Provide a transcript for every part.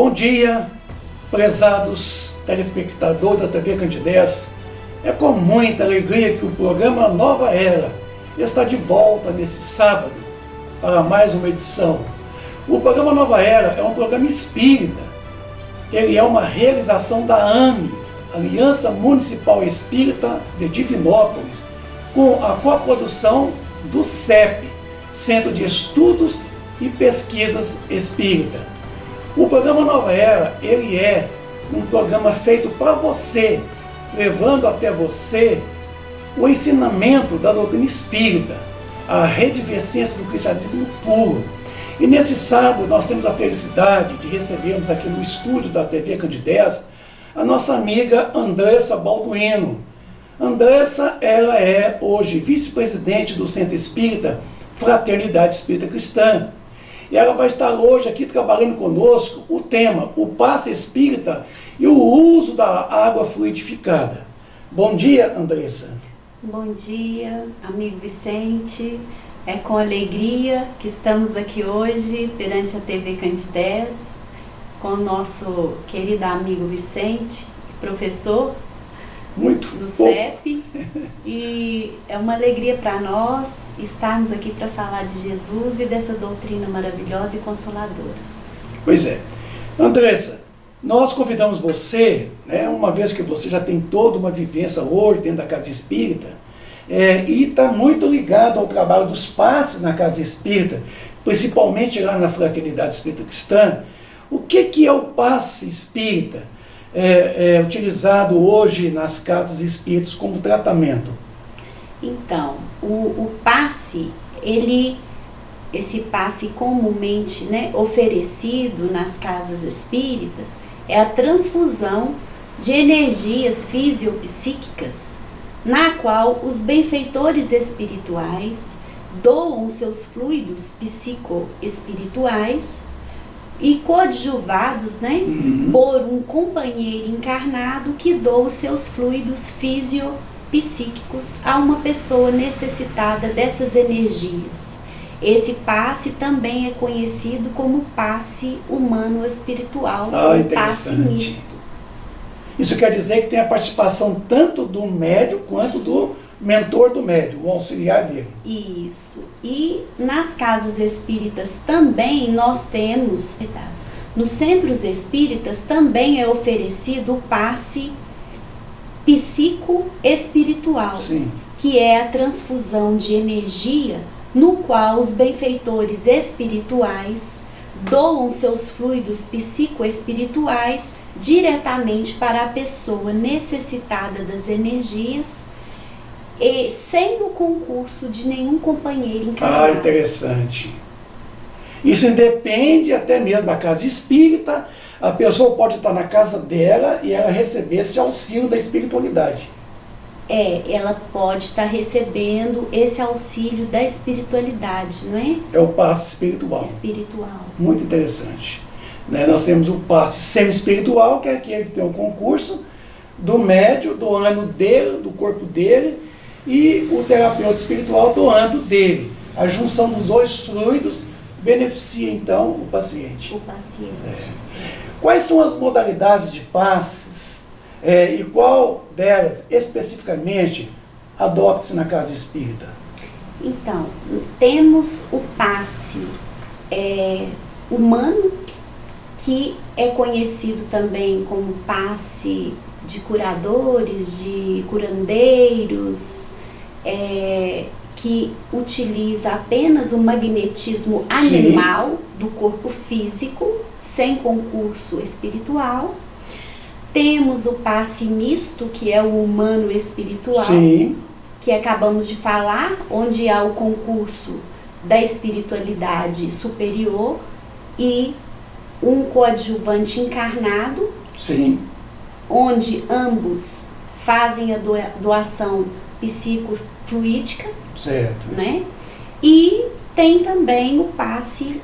Bom dia, prezados telespectadores da TV Candidez. É com muita alegria que o programa Nova Era está de volta nesse sábado para mais uma edição. O programa Nova Era é um programa espírita. Ele é uma realização da AME, Aliança Municipal Espírita de Divinópolis, com a coprodução do CEP, Centro de Estudos e Pesquisas Espírita. O programa Nova Era, ele é um programa feito para você, levando até você o ensinamento da doutrina espírita, a revivescência do cristianismo puro. E nesse sábado nós temos a felicidade de recebermos aqui no estúdio da TV Candidez a nossa amiga Andressa Balduino. Andressa, ela é hoje vice-presidente do Centro Espírita Fraternidade Espírita Cristã. E ela vai estar hoje aqui trabalhando conosco o tema, o passe espírita e o uso da água fluidificada. Bom dia, Andressa. Bom dia, amigo Vicente. É com alegria que estamos aqui hoje perante a TV Candidez, com o nosso querido amigo Vicente, professor do CEP. E é uma alegria para nós estarmos aqui para falar de Jesus e dessa doutrina maravilhosa e consoladora. Pois é. Andressa, nós convidamos você, uma vez que você já tem toda uma vivência hoje dentro da Casa Espírita, e está muito ligado ao trabalho dos passes na Casa Espírita, principalmente lá na Fraternidade Espírita Cristã. O que é o passe espírita utilizado hoje nas casas espíritas como tratamento? Então, o passe, esse passe comumente oferecido nas casas espíritas é a transfusão de energias fisiopsíquicas, na qual os benfeitores espirituais doam seus fluidos psicoespirituais e coadjuvados por um companheiro encarnado que doa os seus fluidos fisiopsíquicos a uma pessoa necessitada dessas energias. Esse passe também é conhecido como passe humano-espiritual, ou passe misto. Isso quer dizer que tem a participação tanto do médium quanto do mentor do médium, o auxiliar dele. Isso. E nas casas espíritas também nós temos, nos centros espíritas também é oferecido o passe psicoespiritual, que é a transfusão de energia no qual os benfeitores espirituais doam seus fluidos psicoespirituais diretamente para a pessoa necessitada das energias e sem o concurso de nenhum companheiro encarnado. Interessante. Isso independe até mesmo da casa espírita. A pessoa pode estar na casa dela e ela receber esse auxílio da espiritualidade. Ela pode estar recebendo esse auxílio da espiritualidade, não é? É o passe espiritual. Muito interessante. Nós temos o passe semi-espiritual, que é aquele que tem o concurso do médium doando dele, do corpo dele, e o terapeuta espiritual doando dele. A junção dos dois fluidos beneficia então o paciente. Quais são as modalidades de passes e qual delas especificamente adota-se na casa espírita? Então, temos o passe humano, que é conhecido também como passe de curadores, de curandeiros, que utiliza apenas o magnetismo animal do corpo físico, sem concurso espiritual. Temos o passe misto, que é o humano espiritual, que acabamos de falar, onde há o concurso da espiritualidade superior e um coadjuvante encarnado, onde ambos fazem a doação psicofluídica, e tem também o passe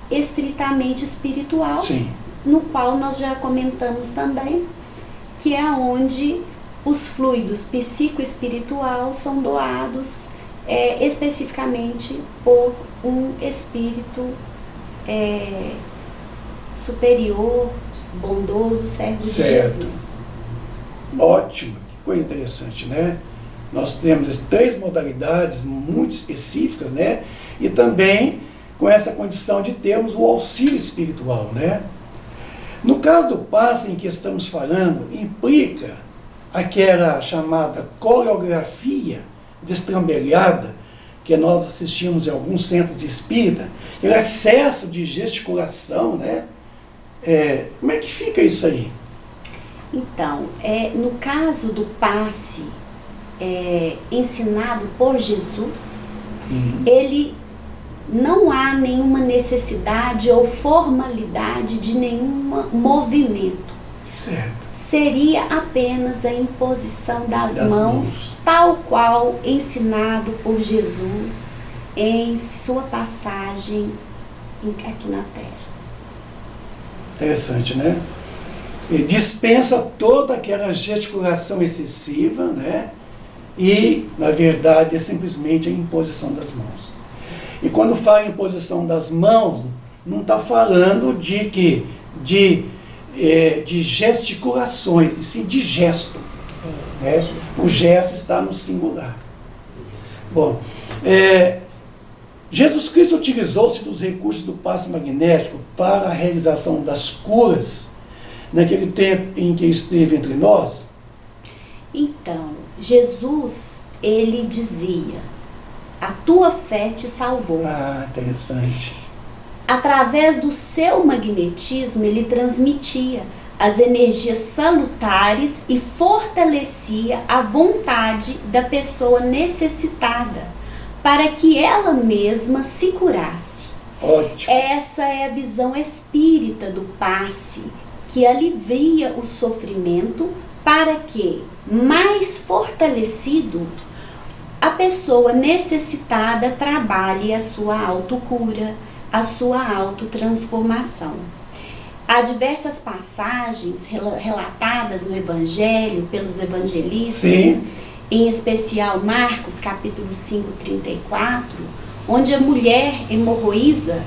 estritamente espiritual, no qual nós já comentamos também, que é onde os fluidos psicoespiritual são doados especificamente por um espírito superior, bondoso servo de Certo. Jesus. Ótimo, que coisa interessante, né? Nós temos as 3 modalidades muito específicas, né? E também com essa condição de termos o auxílio espiritual, né? No caso do passe em que estamos falando, implica aquela chamada coreografia destrambelhada que nós assistimos em alguns centros espírita, o excesso de gesticulação, né? Como é que fica isso aí? Então, no caso do passe ensinado por Jesus, ele não há nenhuma necessidade ou formalidade de nenhum movimento. Certo. Seria apenas a imposição das mãos, tal qual ensinado por Jesus em sua passagem aqui na Terra. Interessante, né? Ele dispensa toda aquela gesticulação excessiva, né? E, na verdade, é simplesmente a imposição das mãos. Sim. E quando fala em imposição das mãos, não está falando de gesticulações, e sim de gesto. Né? O gesto está no singular. Bom, Jesus Cristo utilizou-se dos recursos do passe magnético para a realização das curas naquele tempo em que esteve entre nós? Então, Jesus, ele dizia, a tua fé te salvou. Ah, interessante. Através do seu magnetismo, ele transmitia as energias salutares e fortalecia a vontade da pessoa necessitada, para que ela mesma se curasse. Ótimo. Essa é a visão espírita do passe, que alivia o sofrimento para que, mais fortalecido, a pessoa necessitada trabalhe a sua autocura, a sua autotransformação. Há diversas passagens relatadas no Evangelho pelos evangelistas, Sim. Em especial Marcos, capítulo 5, 34, onde a mulher hemorroísa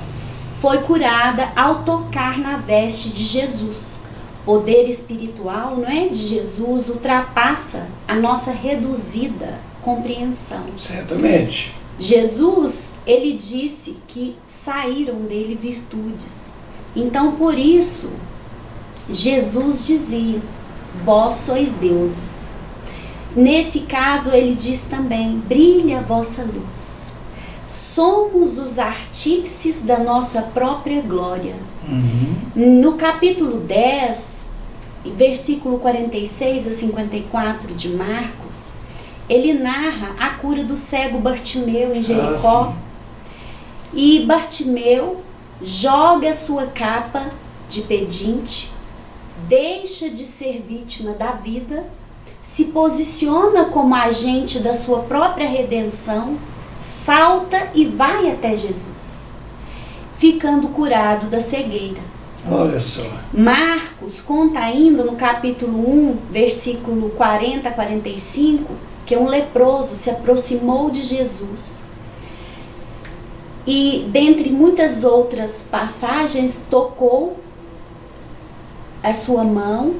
foi curada ao tocar na veste de Jesus. O poder espiritual, não é, de Jesus ultrapassa a nossa reduzida compreensão. Certamente. Jesus, ele disse que saíram dele virtudes. Então, por isso, Jesus dizia, vós sois deuses. Nesse caso, ele diz também, brilha a vossa luz. Somos os artífices da nossa própria glória. No capítulo 10, versículo 46 a 54 de Marcos, ele narra a cura do cego Bartimeu em Jericó. E Bartimeu joga a sua capa de pedinte, deixa de ser vítima da vida, se posiciona como agente da sua própria redenção, salta e vai até Jesus, ficando curado da cegueira. Olha só. Marcos conta ainda no capítulo 1, versículo 40 a 45, que um leproso se aproximou de Jesus. E, dentre muitas outras passagens, tocou a sua mão.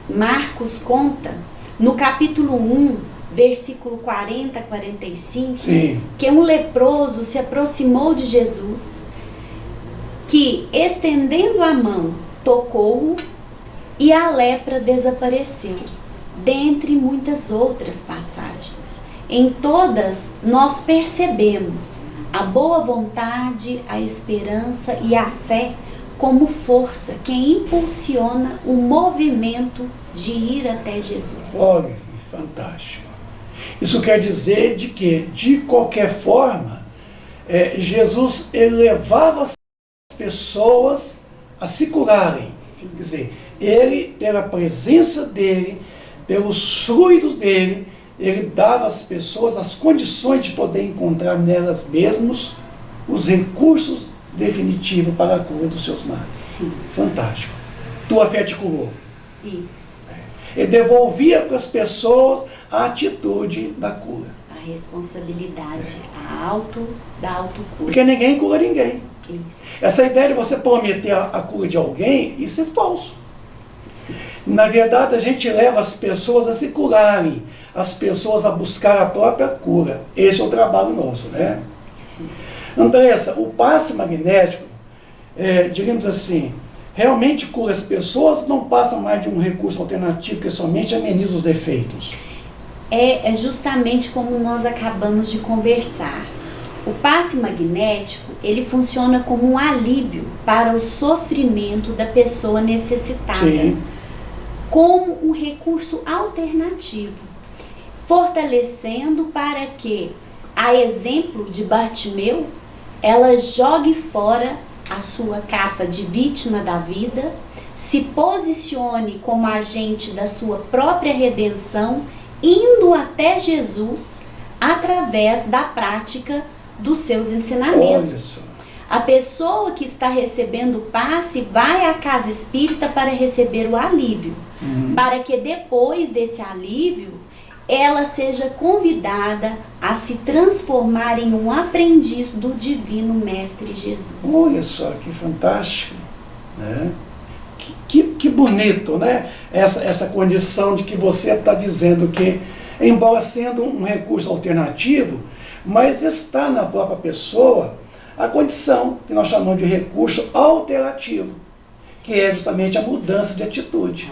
Marcos conta, no capítulo 1, versículo 40 a 45, Sim. que um leproso se aproximou de Jesus, que, estendendo a mão, tocou-o e a lepra desapareceu, dentre muitas outras passagens. Em todas, nós percebemos a boa vontade, a esperança e a fé como força que impulsiona o movimento de ir até Jesus. Olha, fantástico. Isso quer dizer de que, de qualquer forma, Jesus levava as pessoas a se curarem. Sim. Quer dizer, ele, pela presença dele, pelos fluidos dele, ele dava às pessoas as condições de poder encontrar nelas mesmas os recursos definitivos para a cura dos seus males. Sim. Fantástico. Tua fé te curou. Isso. Ele devolvia para as pessoas a atitude da cura. A responsabilidade, da autocura. Porque ninguém cura ninguém. Isso. Essa ideia de você prometer a cura de alguém, isso é falso. Na verdade, a gente leva as pessoas a se curarem, as pessoas a buscar a própria cura. Esse é o trabalho nosso, né? Sim. Andressa, o passe magnético, digamos assim, realmente cura as pessoas, não passa mais de um recurso alternativo que somente ameniza os efeitos. É justamente como nós acabamos de conversar. O passe magnético, ele funciona como um alívio para o sofrimento da pessoa necessitada. Sim. Como um recurso alternativo, fortalecendo para que, a exemplo de Bartimeu, ela jogue fora a sua capa de vítima da vida, se posicione como agente da sua própria redenção, indo até Jesus através da prática dos seus ensinamentos. A pessoa que está recebendo o passe vai à casa espírita para receber o alívio, para que depois desse alívio ela seja convidada a se transformar em um aprendiz do Divino Mestre Jesus. Olha só, que fantástico, né? Que bonito, né? Essa condição de que você está dizendo que, embora sendo um recurso alternativo, mas está na própria pessoa a condição que nós chamamos de recurso alternativo, que é justamente a mudança de atitude.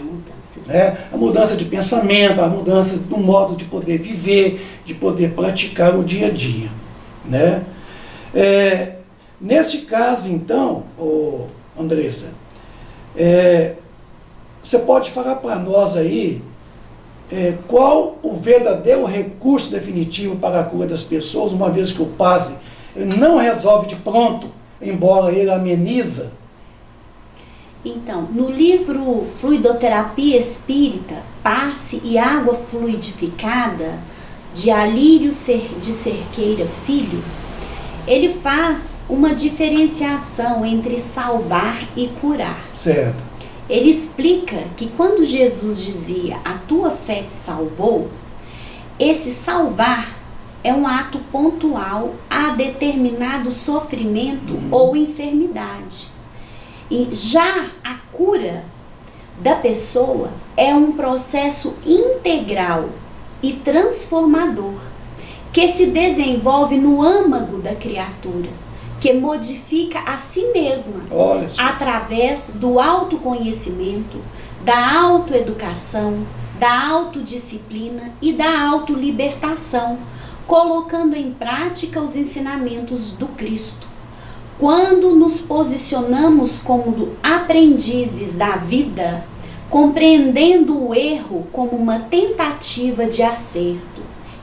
A mudança de pensamento, a mudança do modo de poder viver, de poder praticar o dia a dia, né? Neste caso, então, Andressa, você pode falar para nós aí qual o verdadeiro recurso definitivo para a cura das pessoas, uma vez que o passe não resolve de pronto, embora ele ameniza? Então, no livro Fluidoterapia Espírita, Passe e Água Fluidificada, de Alírio de Cerqueira Filho, ele faz uma diferenciação entre salvar e curar. Certo. Ele explica que quando Jesus dizia, a tua fé te salvou, esse salvar é um ato pontual a determinado sofrimento ou enfermidade. E já a cura da pessoa é um processo integral e transformador que se desenvolve no âmago da criatura, que modifica a si mesma através do autoconhecimento, da autoeducação, da autodisciplina e da autolibertação, colocando em prática os ensinamentos do Cristo. Quando nos posicionamos como aprendizes da vida, compreendendo o erro como uma tentativa de acerto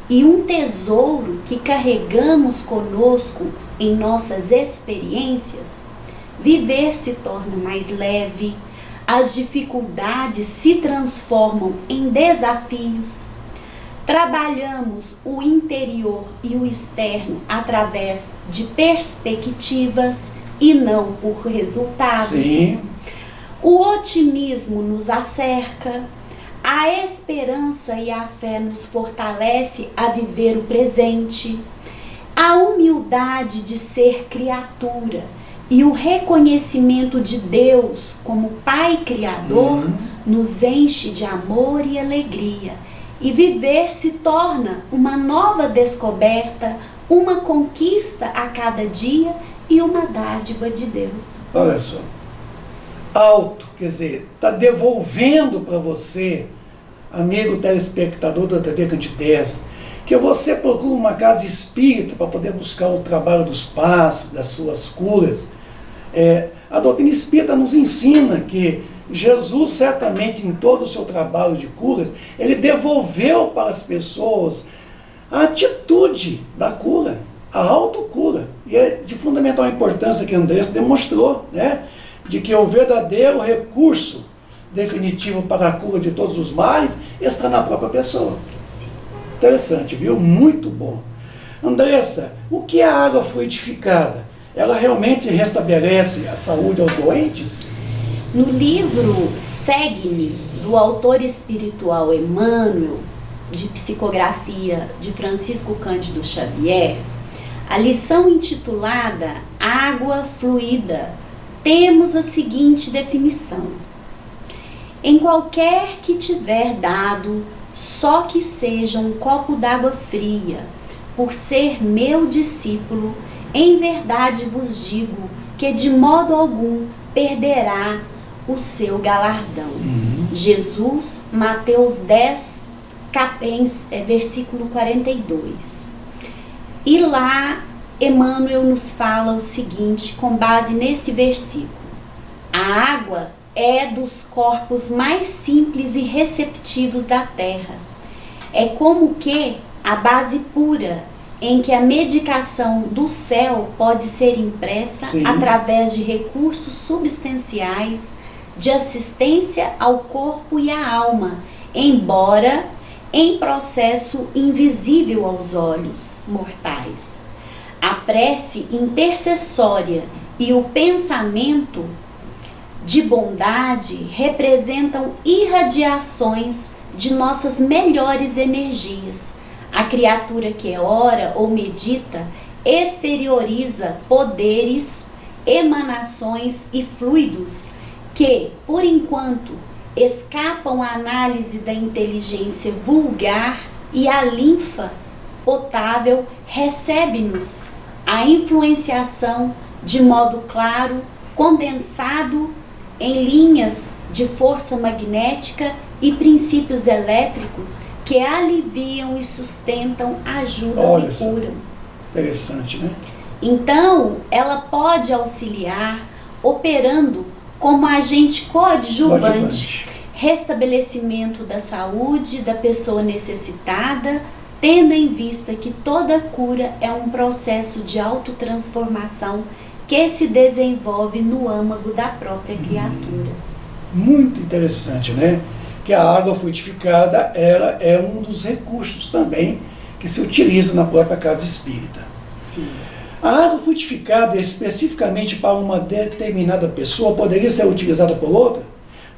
e um tesouro que carregamos conosco em nossas experiências, viver se torna mais leve, as dificuldades se transformam em desafios. Trabalhamos o interior e o externo através de perspectivas e não por resultados. Sim. O otimismo nos acerca, a esperança e a fé nos fortalece a viver o presente, a humildade de ser criatura e o reconhecimento de Deus como Pai Criador nos enche de amor e alegria. E viver se torna uma nova descoberta, uma conquista a cada dia e uma dádiva de Deus. Olha só. Alto, quer dizer, está devolvendo para você, amigo telespectador da TV Candidez, que você procura uma casa espírita para poder buscar o trabalho dos passes, das suas curas. A doutrina espírita nos ensina que Jesus, certamente, em todo o seu trabalho de curas, ele devolveu para as pessoas a atitude da cura, a autocura. E é de fundamental importância que Andressa demonstrou, né? De que o verdadeiro recurso definitivo para a cura de todos os males está na própria pessoa. Sim. Interessante, viu? Muito bom. Andressa, o que é a água fluidificada? Ela realmente restabelece a saúde aos doentes? No livro Segue-me, do autor espiritual Emmanuel, de psicografia de Francisco Cândido Xavier, A lição intitulada Água Fluida, temos a seguinte definição: em qualquer que tiver dado, só que seja um copo d'água fria, por ser meu discípulo, em verdade vos digo que de modo algum perderá o seu galardão. Jesus, Mateus 10, versículo 42. E lá Emmanuel nos fala o seguinte, com base nesse versículo: a água é dos corpos mais simples e receptivos da terra. É como que a base pura em que a medicação do céu pode ser impressa através de recursos substanciais de assistência ao corpo e à alma, embora em processo invisível aos olhos mortais. A prece intercessória e o pensamento de bondade representam irradiações de nossas melhores energias. A criatura que ora ou medita exterioriza poderes, emanações e fluidos que, por enquanto, escapam à análise da inteligência vulgar, e a linfa potável recebe-nos a influenciação de modo claro, condensado em linhas de força magnética e princípios elétricos que aliviam e sustentam, ajudam e curam. Interessante, né? Então, ela pode auxiliar operando como agente coadjuvante, restabelecimento da saúde da pessoa necessitada, tendo em vista que toda cura é um processo de autotransformação que se desenvolve no âmago da própria criatura. Muito interessante, né? Que a água frutificada, ela é um dos recursos também que se utiliza na própria casa espírita. Sim. A água frutificada, especificamente para uma determinada pessoa, poderia ser utilizada por outra?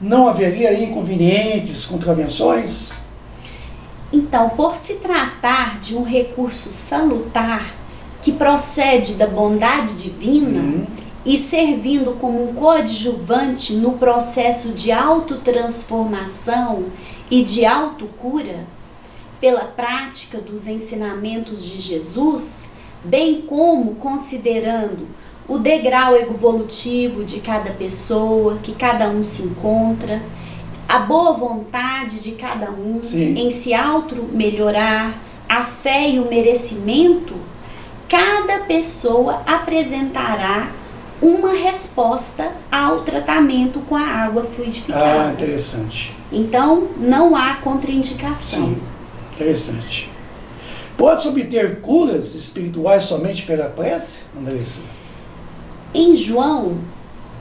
Não haveria inconvenientes, contravenções? Então, por se tratar de um recurso salutar que procede da bondade divina e servindo como um coadjuvante no processo de autotransformação e de autocura, pela prática dos ensinamentos de Jesus, bem como considerando o degrau evolutivo de cada pessoa, que cada um se encontra, a boa vontade de cada um em se auto-melhorar, a fé e o merecimento, cada pessoa apresentará uma resposta ao tratamento com a água fluidificada. Ah, interessante. Então, não há contraindicação. Sim, interessante. Pode-se obter curas espirituais somente pela prece, Andressa? Em João,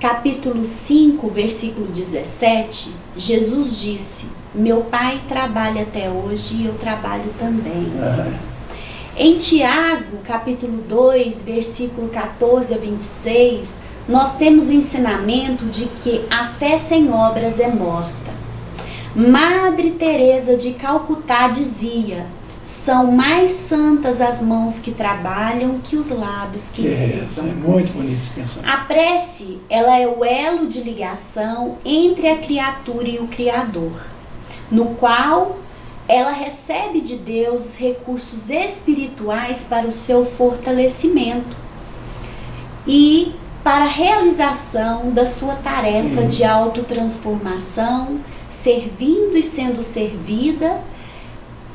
capítulo 5, versículo 17, Jesus disse: meu Pai trabalha até hoje e eu trabalho também. Em Tiago, capítulo 2, versículo 14 a 26, nós temos o ensinamento de que a fé sem obras é morta. Madre Teresa de Calcutá dizia: são mais santas as mãos que trabalham que os lábios que rezam. É muito bonito esse pensamento. A prece, ela é o elo de ligação entre a criatura e o Criador, no qual ela recebe de Deus recursos espirituais para o seu fortalecimento e para a realização da sua tarefa de autotransformação, servindo e sendo servida,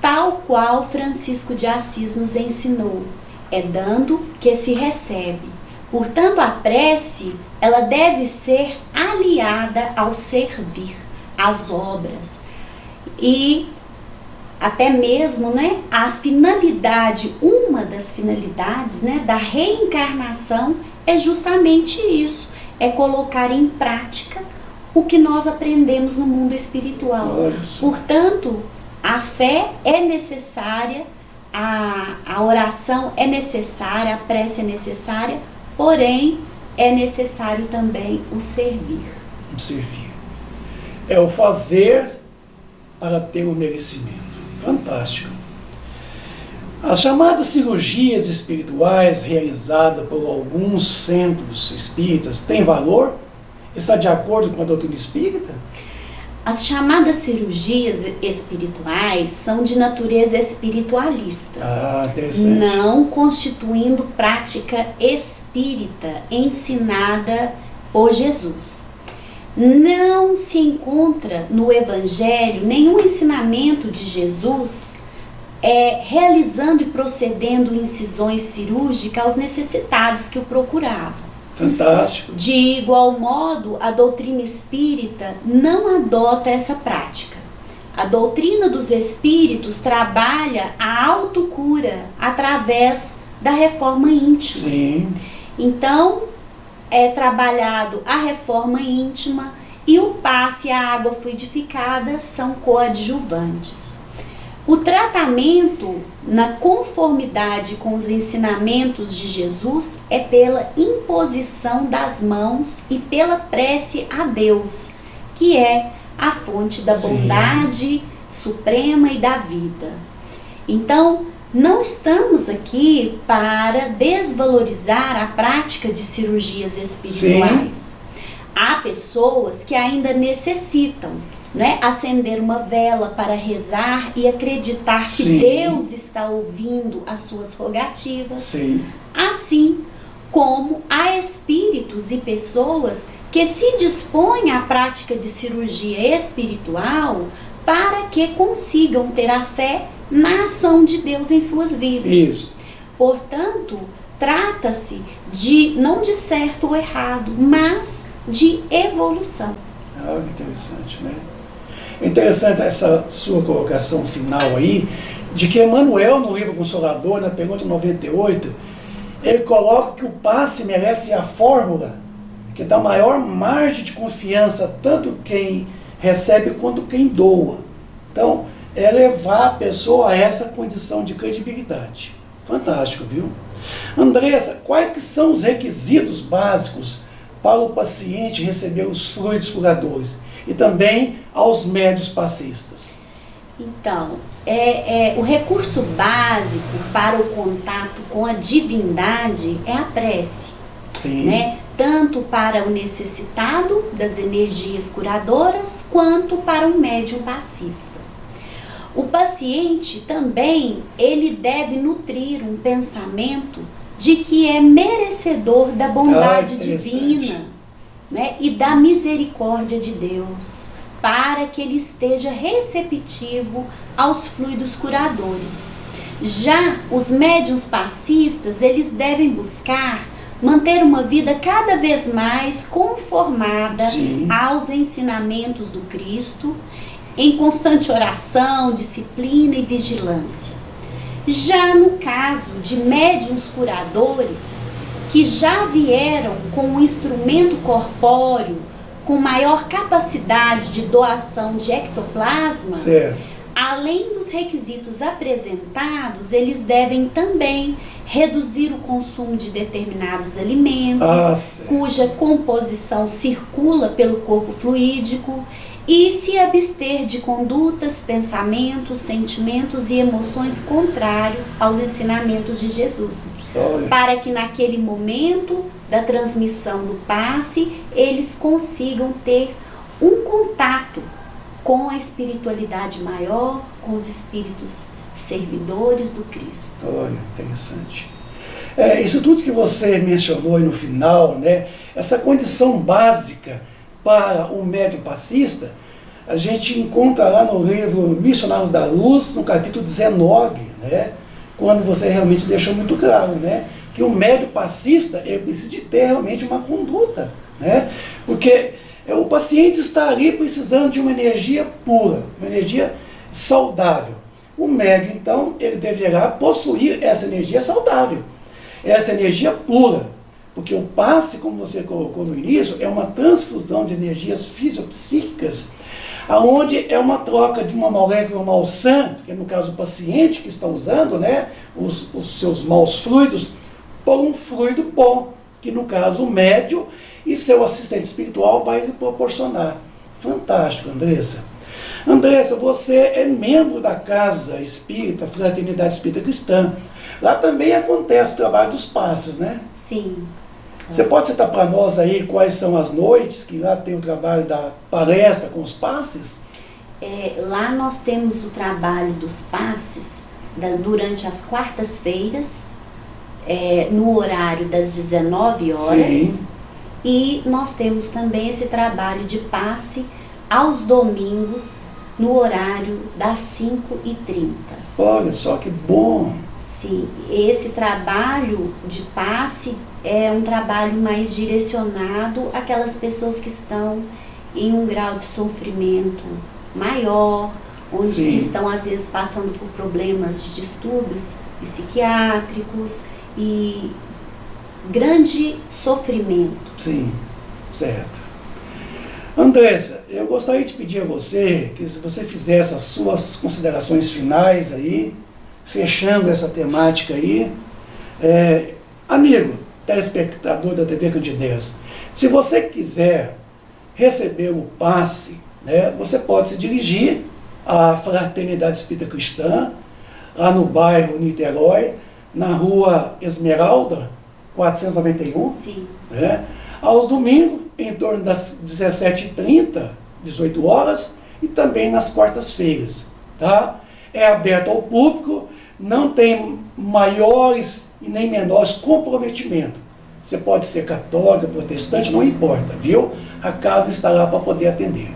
tal qual Francisco de Assis nos ensinou: é dando que se recebe. Portanto, a prece, ela deve ser aliada ao servir, às obras. E até mesmo, né, a finalidade, uma das finalidades, né, da reencarnação é justamente isso, é colocar em prática o que nós aprendemos no mundo espiritual. Portanto, a fé é necessária, a oração é necessária, a prece é necessária, porém é necessário também o servir. O servir. É o fazer para ter o merecimento. Fantástico. As chamadas cirurgias espirituais realizadas por alguns centros espíritas têm valor? Está de acordo com a doutrina espírita? As chamadas cirurgias espirituais são de natureza espiritualista, interessante. não constituindo prática espírita ensinada por Jesus. Não se encontra no Evangelho nenhum ensinamento de Jesus realizando e procedendo incisões cirúrgicas aos necessitados que o procuravam. Fantástico. De igual modo, a doutrina espírita não adota essa prática. A doutrina dos espíritos trabalha a autocura através da reforma íntima. Sim. Então, é trabalhado a reforma íntima e o passe e a água fluidificada são coadjuvantes. O tratamento na conformidade com os ensinamentos de Jesus é pela imposição das mãos e pela prece a Deus, que é a fonte da bondade suprema e da vida. Então, não estamos aqui para desvalorizar a prática de cirurgias espirituais. Sim. Há pessoas que ainda necessitam acender uma vela para rezar e acreditar que Sim. Deus está ouvindo as suas rogativas. Sim. Assim como há espíritos e pessoas que se dispõem à prática de cirurgia espiritual para que consigam ter a fé na ação de Deus em suas vidas. Isso. Portanto, trata-se não de certo ou errado, mas de evolução. Interessante, né? Interessante essa sua colocação final aí, de que Emmanuel, no livro Consolador, na pergunta 98, ele coloca que o passe merece a fórmula que dá maior margem de confiança, tanto quem recebe quanto quem doa. Então, é levar a pessoa a essa condição de credibilidade. Fantástico, viu? Andressa, quais que são os requisitos básicos para o paciente receber os fluidos curadores? E também aos médios passistas. Então, o recurso básico para o contato com a divindade é a prece. Sim. Né? Tanto para o necessitado das energias curadoras, quanto para o médium passista. O paciente também, ele deve nutrir um pensamento de que é merecedor da bondade divina, e da misericórdia de Deus, para que ele esteja receptivo aos fluidos curadores. Já os médiuns passistas, eles devem buscar manter uma vida cada vez mais conformada Sim. aos ensinamentos do Cristo, em constante oração, disciplina e vigilância. Já no caso de médiuns curadores, que já vieram com um instrumento corpóreo com maior capacidade de doação de ectoplasma, certo. Além dos requisitos apresentados, eles devem também reduzir o consumo de determinados alimentos, cuja composição circula pelo corpo fluídico, e se abster de condutas, pensamentos, sentimentos e emoções contrários aos ensinamentos de Jesus. Para que naquele momento da transmissão do passe, eles consigam ter um contato com a espiritualidade maior, com os espíritos servidores do Cristo. Olha, interessante. Isso tudo que você mencionou aí no final, né, essa condição básica para o médium passista, a gente encontra lá no livro Missionários da Luz, no capítulo 19, né, quando você realmente deixou muito claro, né, que o médium passista ele precisa de ter realmente uma conduta, né, porque o paciente está ali precisando de uma energia pura, uma energia saudável. O médium, então, ele deverá possuir essa energia saudável, essa energia pura, porque o passe, como você colocou no início, é uma transfusão de energias fisiopsíquicas, aonde é uma troca de uma molécula malsã, que é no caso o paciente que está usando, né, os seus maus fluidos, por um fluido bom, que no caso o médium e seu assistente espiritual vai lhe proporcionar. Fantástico, Andressa. Andressa, você é membro da Casa Espírita, Fraternidade Espírita Cristã. Lá também acontece o trabalho dos passes, né? Sim. Você pode citar para nós aí quais são as noites que lá tem o trabalho da palestra com os passes? Lá nós temos o trabalho dos passes durante as quartas-feiras, no horário das 19 horas. Sim. E nós temos também esse trabalho de passe aos domingos, no horário das 5h30. Olha só que bom! Sim, esse trabalho de passe é um trabalho mais direcionado àquelas pessoas que estão em um grau de sofrimento maior, onde Sim. que estão às vezes passando por problemas de distúrbios psiquiátricos e grande sofrimento. Sim, certo. Andressa, eu gostaria de pedir a você que se você fizesse as suas considerações finais aí, fechando essa temática aí. Amigo, telespectador da TV Candidez, se você quiser receber o passe, né, você pode se dirigir à Fraternidade Espírita Cristã, lá no bairro Niterói, na rua Esmeralda, 491. Sim. Né, aos domingos, em torno das 17h30, 18 horas, e também nas quartas-feiras. Tá? É aberto ao público, não tem maiores e nem menores comprometimentos. Você pode ser católico, protestante, não importa, viu? A casa está lá para poder atender.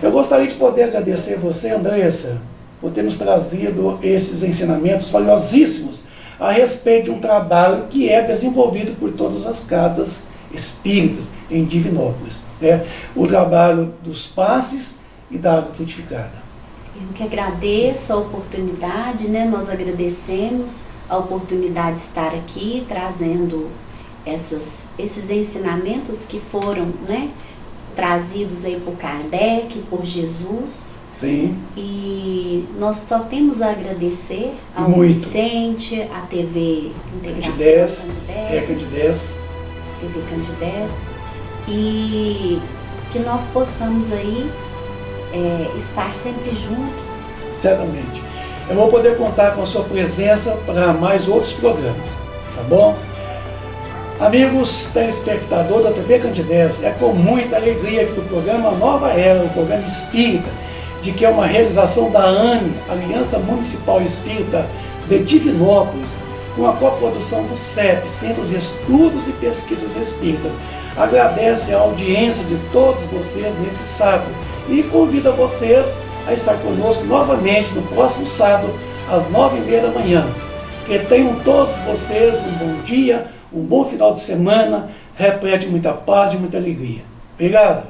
Eu gostaria de poder agradecer você, Andressa, por ter nos trazido esses ensinamentos valiosíssimos a respeito de um trabalho que é desenvolvido por todas as casas espíritas em Divinópolis, né? O trabalho dos passes e da água frutificada. Eu que agradeço a oportunidade, né? Nós agradecemos a oportunidade de estar aqui trazendo esses ensinamentos que foram, né, trazidos aí por Kardec, por Jesus. Sim. E nós só temos a agradecer ao Muito. Vicente, à TV Candidez, Integração Candidez. TV Candidez, e que nós possamos aí estar sempre juntos. Certamente. Eu vou poder contar com a sua presença para mais outros programas, tá bom? Amigos telespectadores da TV Candidez, é com muita alegria que o programa Nova Era, o programa espírita, de que é uma realização da ANE, Aliança Municipal Espírita de Divinópolis, com a coprodução do CEP, Centro de Estudos e Pesquisas Espíritas, agradece a audiência de todos vocês nesse sábado e convida vocês a estar conosco novamente no próximo sábado, às 9h30 da manhã. Que tenham todos vocês um bom dia, um bom final de semana, repleto de muita paz e muita alegria. Obrigado.